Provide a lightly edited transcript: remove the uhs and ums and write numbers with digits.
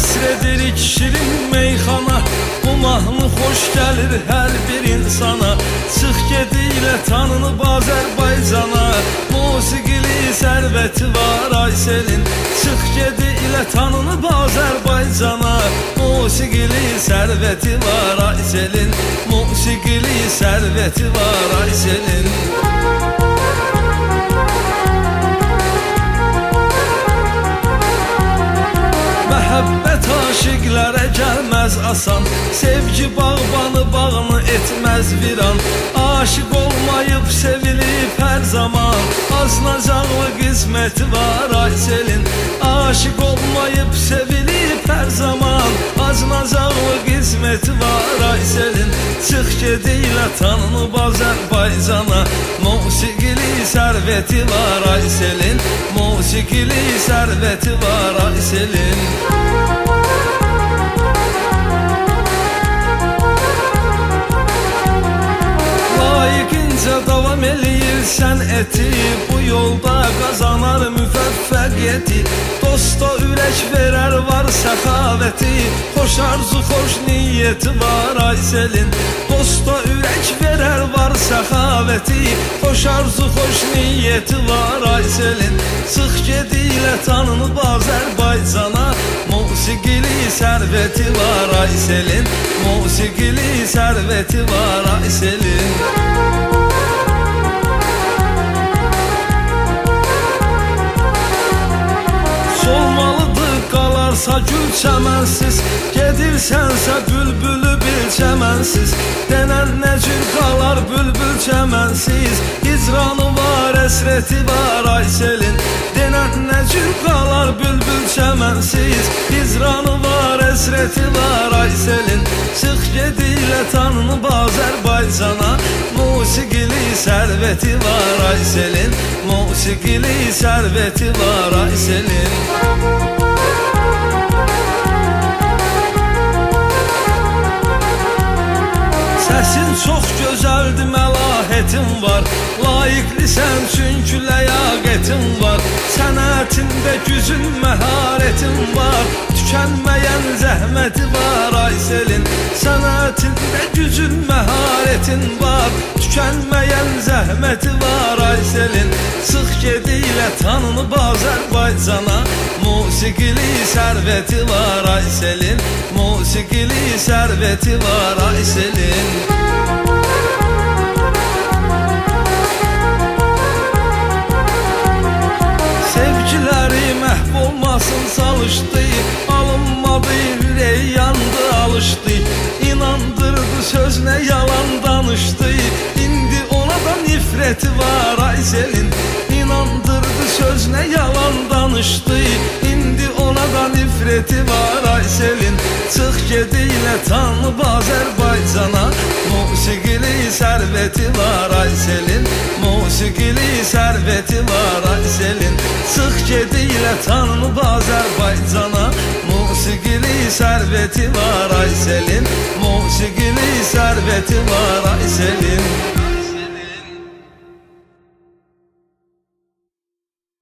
Həsr edirik şirin meyxana, bu mahnı xoş gəlir hər bir insana. Çıx gedilə tanınıb Azərbaycana, musiqili sərvəti var Ayselin. Çıx gedilə tanınıb Azərbaycana, musiqili sərvəti var Ayselin. Musiqili sərvəti var Ayselin. Məhəbbət aşiqlərə gəlməz asan, sevgi bağbanı bağını etməz viran. Aşiq olmayıb sevilib hər zaman, aznacaqlı qisməti var Ayselin. Aşiq olmayıb sevilib hər zaman, aznacaqlı qisməti var Ayselin. Çıx gedilə tanınıb Azərbaycana, musiqili sərvəti var Ayselin. Musiqili sərvəti var Ayselin. Layiqincə davam eləyirsən eti, bu yolda qazanar müvəffəqiyyəti. Dosta ürək verər var səxavəti, xoş arzu xoş niyyəti var Ayselin. Dosta ürək verər var səxavəti, xoş arzu xoş niyyəti var Ayselin. Çıx gedilə tanınıb Azərbaycana, musiqili sərvəti var Ayselin. Musiqili sərvəti var Ayselin. Solmalıdır qalarsa gül çəmənsiz, gedirsənsə bülbülü bil çəmənsiz. Denən nə cür qalar bülbül çəmənsiz, hicranı var, əsrəti var Ayselin. Denən nə cür qalar bülbül çəmənsiz, hicranı var, əsrəti var Ayselin. Çıx gedilə tanınıb Azərbaycana, musiqili sərvəti var Ayselin. Musiqili sərvəti var Ayselin. Səsin çox gözəldir, məlahətin var, layiqlisən çünki ləyaqətin var. Sənətində gücün, məharətin var, tükənməyən zəhməti var Ayselin. Sənətində gücün, məharətin var, tükənməyən zəhməti var Ayselin. Çıx gedilə tanınıb Azərbaycana, musiqili sərvəti var Ayselin. Musiqili sərvəti var Ayselin. Sevgiləri məhv olmasın çalışdı, alınmadı, ürək yandı, alışdı. İnandırdı sözünə yalan danışdı, indi ona da nifrəti var Ayselin. İnandırdı sözünə yalan danışdı, indi ona da nifrəti var Ayselin. Çıx gedilə tanınıb Azərbaycana, musiqili sərvəti var Ayselin. Musiqili sərvəti var Ayselin. Çıx gedilə tanınıb Azərbaycana, musiqili sərvəti var Ayselin. Musiqili sərvəti var Ayselin.